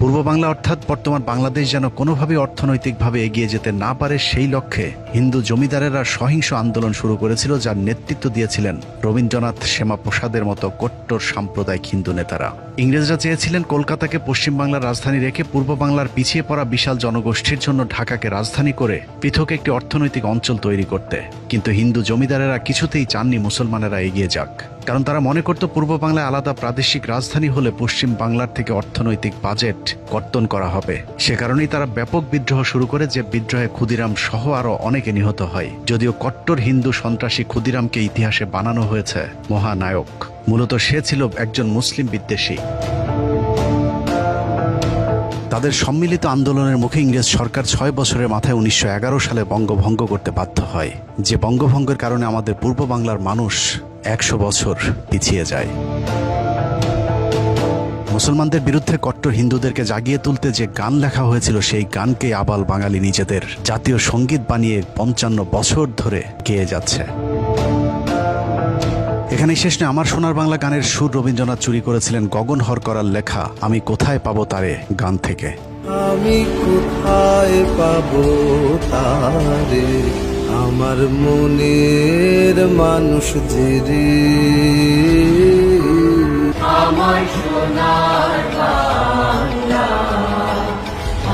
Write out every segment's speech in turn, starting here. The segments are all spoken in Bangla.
পূর্ব বাংলা অর্থাৎ বর্তমান বাংলাদেশ যেন কোনোভাবেই অর্থনৈতিকভাবে এগিয়ে যেতে না পারে সেই লক্ষ্যে হিন্দু জমিদারেরা সহিংস আন্দোলন শুরু করেছিল, যার নেতৃত্ব দিয়েছিলেন রবীন্দ্রনাথ, শ্যামাপ্রসাদের মতো কট্টর সাম্প্রদায়িক হিন্দু নেতারা। ইংরেজরা চেয়েছিলেন কলকাতাকে পশ্চিমবাংলার রাজধানী রেখে পূর্ব বাংলার পিছিয়ে পড়া বিশাল জনগোষ্ঠীর জন্য ঢাকাকে রাজধানী করে পৃথক একটি অর্থনৈতিক অঞ্চল তৈরি করতে। কিন্তু হিন্দু জমিদারেরা কিছুতেই চাননি মুসলমানেরা এগিয়ে যাক, কারণ তারা মনে করত পূর্ব বাংলায় আলাদা প্রাদেশিক রাজধানী হলে পশ্চিম বাংলার থেকে অর্থনৈতিক বাজেট কর্তন করা হবে। সে কারণেই তারা ব্যাপক বিদ্রোহ শুরু করে, যে বিদ্রোহে ক্ষুদিরাম সহ আরো অনেকে নিহত হয়। যদিও কট্টর হিন্দু সন্ত্রাসী ক্ষুদিরামকে ইতিহাসে বানানো হয়েছে মহানায়ক, মূলত সে ছিল একজন মুসলিম বিদ্বেষী। তাদের সম্মিলিত আন্দোলনের মুখে ইংরেজ সরকার 6 বছরের মাথায় 1911 সালে বঙ্গভঙ্গ করতে বাধ্য হয়, যে বঙ্গভঙ্গের কারণে আমাদের পূর্ব বাংলার মানুষ 100 বছর পিছিয়ে যায়। মুসলমানদের বিরুদ্ধে কট্টর হিন্দুদেরকে জাগিয়ে তুলতে যে গান লেখা হয়েছিল, সেই গানকে আবাল বাঙালি নিজেদের জাতীয় সঙ্গীত বানিয়ে 55 বছর ধরে গেয়ে যাচ্ছে। এখানেই শেষ নয়, আমার সোনার বাংলা গানের সুর রবীন্দ্রনাথ চুরি করেছিলেন গগন হরকরার লেখা আমি কোথায় পাবো তারে গান থেকে। আমি কোথায় পাবো তারে, আমার মনের মানুষ যে রে, আমার সোনার বাংলা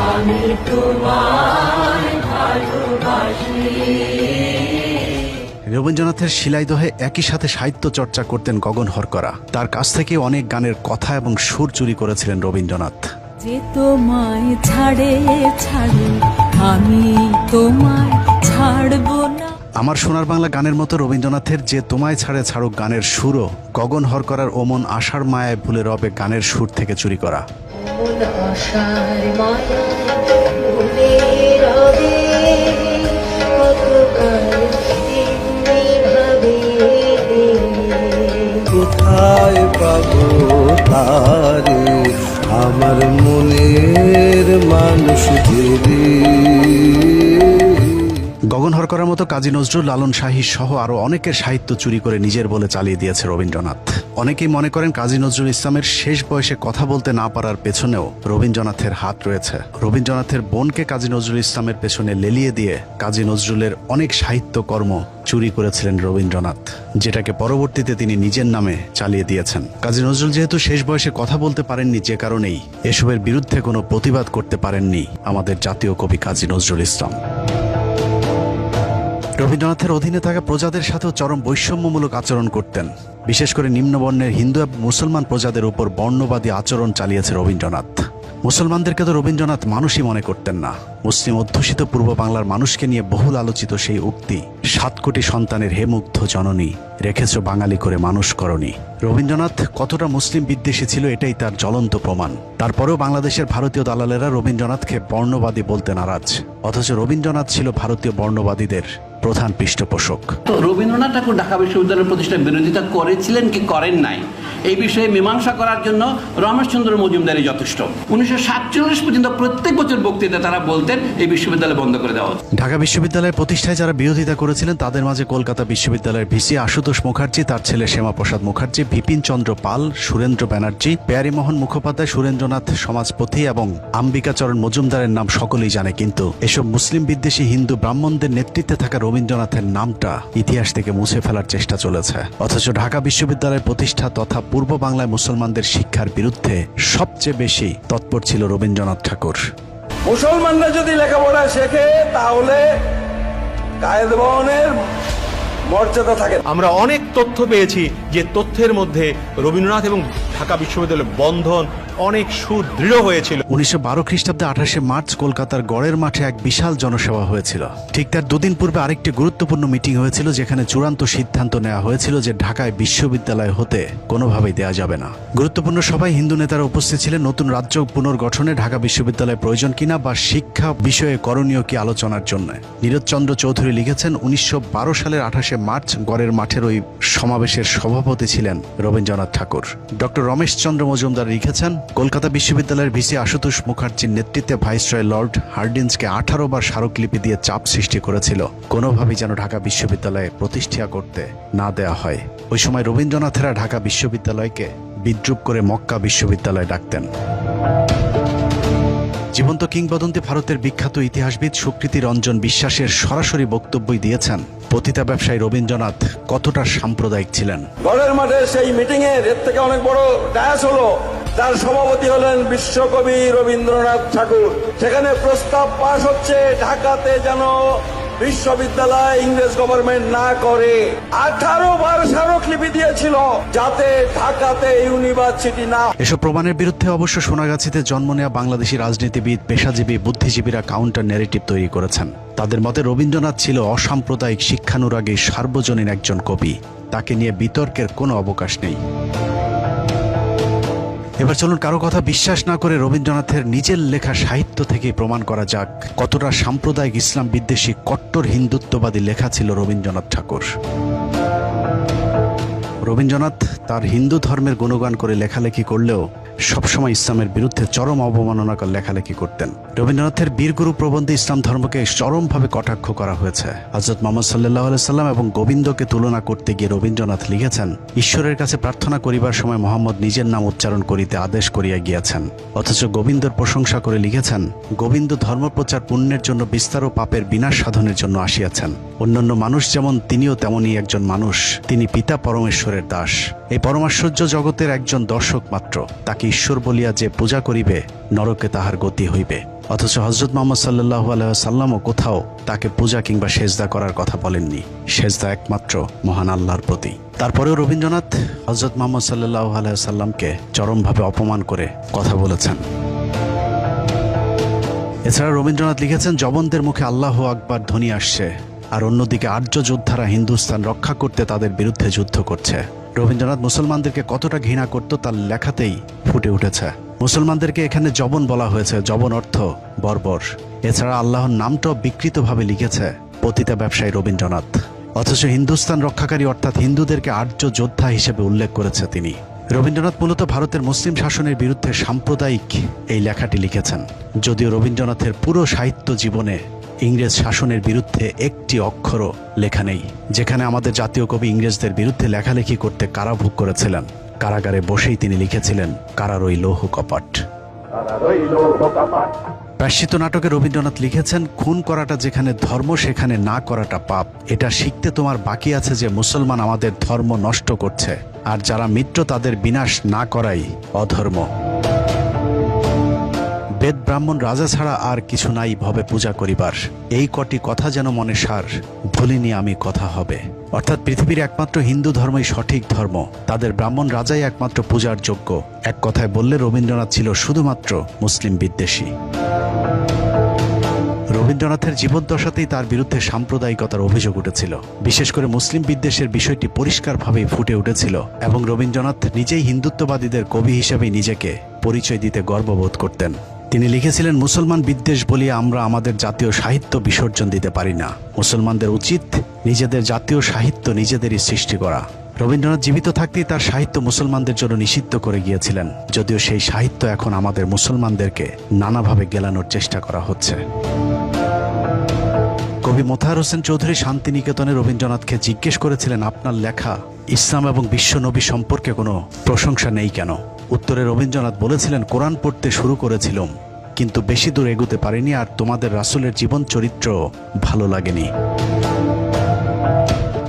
আমি তোমায় ভালোবাসি। রবীন্দ্রনাথের শিলাইদহে একই সাথে সাহিত্য চর্চা করতেন গগন হরকরা। তার কাছ থেকে অনেক গানের কথা এবং সুর চুরি করেছিলেন রবীন্দ্রনাথ। যে তোমায় ছাড়ে ছাড়ে আমি তোমায় ছাড়বো না। আমার সোনার বাংলা গানের মতো রবীন্দ্রনাথের যে তোমায় ছাড়ে ছাড়ুক গানের সুরও গগন হরকরার ওমন আশার মায়ায় ভুলে রবে গানের সুর থেকে চুরি করা। কোথায় পাবো তারে, আমার মনের মানুষ যে রে। গগন হরকরার মতো কাজী নজরুল, লালন শাহী সহ আরো অনেকের সাহিত্য চুরি করে নিজের বলে চালিয়ে দিয়েছে রবীন্দ্রনাথ। অনেকেই মনে করেন কাজী নজরুল ইসলামের শেষ বয়সে কথা বলতে না পারার পেছনেও রবীন্দ্রনাথের হাত রয়েছে। রবীন্দ্রনাথের বোনকে কাজী নজরুল ইসলামের পেছনে লেলিয়ে দিয়ে কাজী নজরুলের অনেক সাহিত্যকর্ম চুরি করেছিলেন রবীন্দ্রনাথ, যেটাকে পরবর্তীতে তিনি নিজের নামে চালিয়ে দিয়েছেন। কাজী নজরুল যেহেতু শেষ বয়সে কথা বলতে পারেননি, যে কারণেই এসবের বিরুদ্ধে কোনো প্রতিবাদ করতে পারেননি আমাদের জাতীয় কবি কাজী নজরুল ইসলাম। রবীন্দ্রনাথের অধীনে থাকা প্রজাদের সাথেও চরম বৈষম্যমূলক আচরণ করতেন। বিশেষ করে নিম্নবর্ণের হিন্দু এবং মুসলমান প্রজাদের উপর বর্ণবাদী আচরণ চালিয়েছে রবীন্দ্রনাথ। মুসলমানদেরকে তো রবীন্দ্রনাথ মানুষই মনে করতেন না। মুসলিম অধ্যুষিত পূর্ব বাংলার মানুষকে নিয়ে বহুল আলোচিত সেই উক্তি, 7 কোটি সন্তানের হে মুগ্ধ জননী, রেখেছ বাঙালি করে মানুষ করণী। রবীন্দ্রনাথ কতটা মুসলিম বিদ্বেষী ছিল এটাই তার জ্বলন্ত প্রমাণ। তারপরেও বাংলাদেশের ভারতীয় দালালেরা রবীন্দ্রনাথকে বর্ণবাদী বলতে নারাজ, অথচ রবীন্দ্রনাথ ছিল ভারতীয় বর্ণবাদীদের প্রধান পৃষ্ঠপোষক। তো রবীন্দ্রনাথ ঠাকুর ঢাকা বিশ্ববিদ্যালয়ের প্রতিষ্ঠার বিরোধিতা করেছিলেন কি করেন নাই, এই বিষয়ে মীমাংসা করার জন্য রমেশচন্দ্র মজুমদারই যথেষ্ট। 1947 পর্যন্ত প্রত্যেক বছর বক্তৃতা তারা বলতেন এই বিশ্ববিদ্যালয় বন্ধ করে দেওয়া। ঢাকা বিশ্ববিদ্যালয়ের প্রতিষ্ঠায় যারা বিরোধিতা করেছিলেন তাদের মাঝে কলকাতা বিশ্ববিদ্যালয়ের ভিসি আশুতোষ মুখার্জি, তার ছেলে শ্যামাপ্রসাদ মুখার্জি, বিপিন চন্দ্র পাল, সুরেন্দ্র ব্যানার্জি, প্যারীমোহন মুখোপাধ্যায়, সুরেন্দ্রনাথ সমাজপতি এবং আম্বিকাচরণ মজুমদারের নাম সকলেই জানে। কিন্তু এসব মুসলিম বিদ্বেষী হিন্দু ব্রাহ্মণদের নেতৃত্বে থাকা রবীন্দ্রনাথের নামটা ইতিহাস থেকে মুছে ফেলার চেষ্টা চলেছে। অথচ ঢাকা বিশ্ববিদ্যালয়ের প্রতিষ্ঠা তথা পূর্ব বাংলায় মুসলমানদের শিক্ষার বিরুদ্ধে সবচেয়ে বেশি তৎপর ছিল রবীন্দ্রনাথ ঠাকুর। মুসলমানরা যদি লেখাপড়া শেখে তাহলে কায়েদবনের মর্যাদা থাকে। আমরা অনেক তথ্য পেয়েছি যে তথ্যের মধ্যে রবীন্দ্রনাথ এবং ঢাকা বিশ্ববিদ্যালয়ের বন্ধন অনেক সুদৃঢ় হয়েছিল। 1912 খ্রিস্টাব্দে 28শে মার্চ কলকাতার গড়ের মাঠে এক বিশাল জনসভা হয়েছিল। ঠিক তার দুদিন পূর্বে আরেকটি গুরুত্বপূর্ণ মিটিং হয়েছিল, যেখানে চূড়ান্ত সিদ্ধান্ত নেওয়া হয়েছিল যে ঢাকায় বিশ্ববিদ্যালয় হতে কোনোভাবেই দেওয়া যাবে না। গুরুত্বপূর্ণ সভায় হিন্দু নেতারা উপস্থিত ছিলেন। নতুন রাজ্য পুনর্গঠনে ঢাকা বিশ্ববিদ্যালয় প্রয়োজন কিনা বা শিক্ষা বিষয়ে করণীয় কি আলোচনার জন্য নীরজচন্দ্র চৌধুরী লিখেছেন, 1912 সালের 28শে মার্চ গড়ের মাঠের ওই সমাবেশের সভাপতি ছিলেন রবীন্দ্রনাথ ঠাকুর। ডক্টর রমেশচন্দ্র মজুমদার লিখেছেন, কলকাতা বিশ্ববিদ্যালয়ের ভিসি আশুতোষ মুখার্জির নেতৃত্বে ভাইসরয় লর্ড হার্ডিন্সকে 18 বার স্মারকলিপি দিয়ে চাপ সৃষ্টি করেছিল কোনোভাবেই যেন ঢাকা বিশ্ববিদ্যালয়ে প্রতিষ্ঠা করতে না দেওয়া হয়। ওই সময় রবীন্দ্রনাথেরা ঢাকা বিশ্ববিদ্যালয়কে বিদ্রূপ করে মক্কা বিশ্ববিদ্যালয় ডাকতেন। জীবন্ত কিংবদন্তি ভারতের বিখ্যাত ইতিহাসবিদ সুকৃতি রঞ্জন বিশ্বাসের সরাসরি বক্তব্যই দিয়েছেন পতিতা ব্যবসায়ী রবীন্দ্রনাথ কতটা সাম্প্রদায়িক ছিলেন। ঘরের মাঠে সেই মিটিং এর থেকে অনেক বড় ডায়াস হলো, তার সভাপতি হলেন বিশ্বকবি রবীন্দ্রনাথ ঠাকুর। সেখানে প্রস্তাব পাশ হচ্ছে ঢাকাতে যেন বিশ্ববিদ্যালয় ইংরেজ গভর্নমেন্ট না করে। 18 বার স্মারকলিপি দিয়েছিল যাতে ঢাকাতে ইউনিভার্সিটি না। এসব প্রমাণের বিরুদ্ধে অবশ্য সোনাগাছিতে জন্ম নেওয়া বাংলাদেশি রাজনীতিবিদ, পেশাজীবী, বুদ্ধিজীবীরা কাউন্টার ন্যারেটিভ তৈরি করেছেন। তাদের মতে রবীন্দ্রনাথ ছিল অসাম্প্রদায়িক, শিক্ষানুরাগী, সার্বজনীন একজন কবি। তাকে নিয়ে বিতর্কের কোনো অবকাশ নেই। এবার চলুন কারো কথা বিশ্বাস না করে রবীন্দ্রনাথের নিজের লেখা সাহিত্য থেকে প্রমাণ করা যাক কতটা সাম্প্রদায়িক, ইসলাম বিদ্বেষী, কট্টর হিন্দুত্ববাদী লেখা ছিল রবীন্দ্রনাথ ঠাকুর। রবীন্দ্রনাথ তার হিন্দু ধর্মের গুণগান করে লেখালেখি করলেও সবসময় ইসলামের বিরুদ্ধে চরম অবমাননাকর লেখালেখি করতেন। রবীন্দ্রনাথের বীরগুরু প্রবন্ধে ইসলাম ধর্মকে চরমভাবে কটাক্ষ করা হয়েছে। হযরত মুহাম্মদ সাল্লাল্লাহু আলাইহি সাল্লাম এবং গোবিন্দকে তুলনা করতে গিয়ে রবীন্দ্রনাথ লিখেছেন, ঈশ্বরের কাছে প্রার্থনা করিবার সময় মোহাম্মদ নিজের নাম উচ্চারণ করিতে আদেশ করিয়া গিয়াছেন। অথচ গোবিন্দর প্রশংসা করে লিখেছেন, গোবিন্দ ধর্মপ্রচার পুণ্যের জন্য বিস্তার ও পাপের বিনাশ সাধনের জন্য আসিয়াছেন। অন্যান্য মানুষ যেমন, তিনিও তেমনই একজন মানুষ। তিনি পিতা পরমেশ্বরের দাস। এই পরমাশ্চর্য জগতের একজন দর্শক মাত্র। তাকে ঈশ্বর বলিয়া যে পূজা করিবে, নরকে তাহার গতি হইবে। অথচ হযরত মুহাম্মদ সাল্লাল্লাহু আলাইহি সাল্লামও কোথাও তাকে পূজা কিংবা সেজদা করার কথা বলেননি। সেজদা একমাত্র মহান আল্লাহর প্রতি। তারপরেও রবীন্দ্রনাথ হযরত মুহাম্মদ সাল্লাল্লাহু আলাইহি সাল্লামকে চরমভাবে অপমান করে কথা বলেছেন। এছাড়া রবীন্দ্রনাথ লিখেছেন, জবনদের মুখে আল্লাহু আকবার ধ্বনি আসছে, আর অন্যদিকে আর্য যোদ্ধারা হিন্দুস্তান রক্ষা করতে তাদের বিরুদ্ধে যুদ্ধ করছে। রবীন্দ্রনাথ মুসলমানদেরকে কতটা ঘৃণা করত তার লেখাতেই ফুটে উঠেছে। মুসলমানদেরকে এখানে জবন বলা হয়েছে, জবন অর্থ বর্বর। এছাড়া আল্লাহর নামটাও বিকৃতভাবে লিখেছে পতিতা ব্যবসায়ী রবীন্দ্রনাথ। অথচ হিন্দুস্তান রক্ষাকারী অর্থাৎ হিন্দুদেরকে আর্য যোদ্ধা হিসেবে উল্লেখ করেছে তিনি। রবীন্দ্রনাথ মূলত ভারতের মুসলিম শাসনের বিরুদ্ধে সাম্প্রদায়িক এই লেখাটি লিখেছেন। যদিও রবীন্দ্রনাথের পুরো সাহিত্য জীবনে ইংরেজ শাসনের বিরুদ্ধে একটি অক্ষরও লেখা নেই। যেখানে আমাদের জাতীয় কবি ইংরেজদের বিরুদ্ধে লেখালেখি করতে কারাভোগ করেছিলেন, কারাগারে বসেই তিনি লিখেছিলেন, কারারই লৌহ কপাট। প্রায়শ্চিত্ত নাটকে রবীন্দ্রনাথ লিখেছেন, খুন করাটা যেখানে ধর্ম সেখানে না করাটা পাপ। এটা শিখতে তোমার বাকি আছে যে মুসলমান আমাদের ধর্ম নষ্ট করছে, আর যারা মিত্র তাদের বিনাশ না করাই অধর্ম। বেদ, ব্রাহ্মণ, রাজা ছাড়া আর কিছু নাই ভবে পূজা করিবার। এই কটি কথা যেন মনে সার, ভুলিনি আমি কথা হবে। অর্থাৎ পৃথিবীর একমাত্র হিন্দু ধর্মই সঠিক ধর্ম, তাদের ব্রাহ্মণ রাজাই একমাত্র পূজার যোগ্য। এক কথায় বললে রবীন্দ্রনাথ ছিল শুধুমাত্র মুসলিম বিদ্বেষী। রবীন্দ্রনাথের জীবদ্দশাতেই তার বিরুদ্ধে সাম্প্রদায়িকতার অভিযোগ উঠেছিল। বিশেষ করে মুসলিম বিদ্বেষের বিষয়টি পরিষ্কারভাবেই ফুটে উঠেছিল, এবং রবীন্দ্রনাথ নিজেই হিন্দুত্ববাদীদের কবি হিসেবে নিজেকে পরিচয় দিতে গর্ববোধ করতেন। তিনি লিখেছিলেন, মুসলমান বিদ্বেষ বলিয়া আমরা আমাদের জাতীয় সাহিত্য বিসর্জন দিতে পারি না। মুসলমানদের উচিত নিজেদের জাতীয় সাহিত্য নিজেদেরই সৃষ্টি করা। রবীন্দ্রনাথ জীবিত থাকতেই তার সাহিত্য মুসলমানদের জন্য নিষিদ্ধ করে গিয়েছিলেন, যদিও সেই সাহিত্য এখন আমাদের মুসলমানদেরকে নানাভাবে গেলানোর চেষ্টা করা হচ্ছে। কবি মোতাহার হোসেন চৌধুরী শান্তিনিকেতনে রবীন্দ্রনাথকে জিজ্ঞেস করেছিলেন, আপনার লেখা ইসলাম এবং বিশ্ব নবী সম্পর্কে কোনো প্রশংসা নেই কেন? উত্তরে রবীন্দ্রনাথ বলেছিলেন, কোরআন পড়তে শুরু করেছিলাম, কিন্তু বেশি দূর এগোতে পারিনি, আর তোমাদের রাসূলের জীবন চরিত্র ভালো লাগেনি।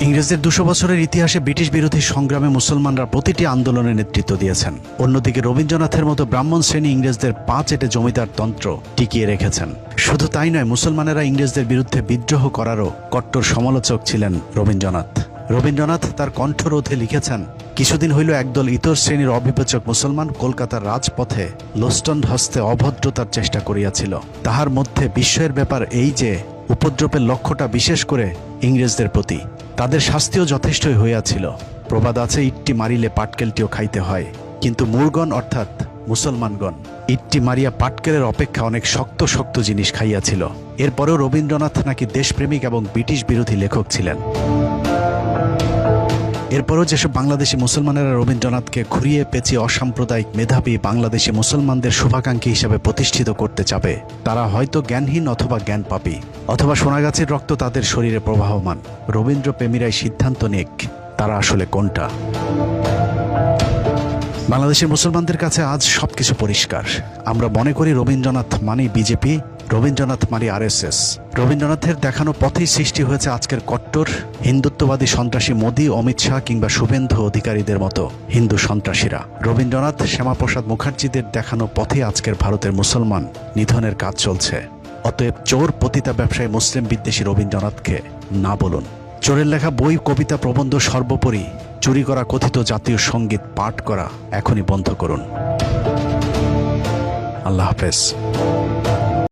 ইংরেজদের 200 বছরের ইতিহাসে ব্রিটিশ বিরোধী সংগ্রামে মুসলমানরা প্রতিটি আন্দোলনে নেতৃত্ব দিয়েছেন। অন্যদিকে রবীন্দ্রনাথের মতো ব্রাহ্মণ শ্রেণী ইংরেজদের পাঁচ এটে জমিদার তন্ত্র টিকিয়ে রেখেছেন। শুধু তাই নয়, মুসলমানেরা ইংরেজদের বিরুদ্ধে বিদ্রোহ করারও কট্টর সমালোচক ছিলেন রবীন্দ্রনাথ। রবীন্দ্রনাথ তার কণ্ঠরোধে লিখেছেন, কিছুদিন হইল একদল ইতর শ্রেণীর অবিবেচক মুসলমান কলকাতার রাজপথে লোস্টন হস্তে অভদ্রতার চেষ্টা করিয়াছিল। তাহার মধ্যে বিস্ময়ের ব্যাপার এই যে উপদ্রবের লক্ষ্যটা বিশেষ করে ইংরেজদের প্রতি। তাদের শাস্তিও যথেষ্টই হইয়াছিল। প্রবাদ আছে, ইট্টি মারিলে পাটকেলটিও খাইতে হয়। কিন্তু মূর্গণ অর্থাৎ মুসলমানগণ ইট্টি মারিয়া পাটকেলের অপেক্ষা অনেক শক্ত শক্ত জিনিস খাইয়াছিল। এরপরেও রবীন্দ্রনাথ নাকি দেশপ্রেমিক এবং ব্রিটিশ বিরোধী লেখক ছিলেন। এরপরও যেসব বাংলাদেশি মুসলমানেরা রবীন্দ্রনাথকে ঘুরিয়ে পেঁচিয়ে অসাম্প্রদায়িক মেধাবী বাংলাদেশি মুসলমানদের শুভাকাঙ্ক্ষী হিসেবে প্রতিষ্ঠিত করতে চাবে, তারা হয়তো জ্ঞানহীন অথবা জ্ঞানপাপী, অথবা সোনাগাছির রক্ত তাদের শরীরে প্রবাহমান। রবীন্দ্রপ্রেমীরাই সিদ্ধান্ত নিক তারা আসলে কোনটা। বাংলাদেশের মুসলমানদের কাছে আজ সবকিছু পরিষ্কার। আমরা মনে করি রবীন্দ্রনাথ মানে বিজেপি, রবীন্দ্রনাথ মানে RSS। রবীন্দ্রনাথের দেখানো পথেই সৃষ্টি হয়েছে আজকের কট্টর হিন্দুত্ববাদী সন্ত্রাসী মোদী, অমিত শাহ কিংবা শুভেন্দু অধিকারীদের মতো হিন্দু সন্ত্রাসীরা। রবীন্দ্রনাথ, শ্যামাপ্রসাদ মুখার্জিদের দেখানো পথে আজকের ভারতের মুসলমান নিধনের কাজ চলছে। অতএব চোর, পতিতা ব্যবসায়ী, মুসলিম বিদ্বেষী রবীন্দ্রনাথকে না বলুন। চোরের লেখা বই, কবিতা, প্রবন্ধ, সর্বোপরি চুরি করা কথিত জাতীয় সঙ্গীত পাঠ করা এখনই বন্ধ করুন। আল্লাহ হাফেজ।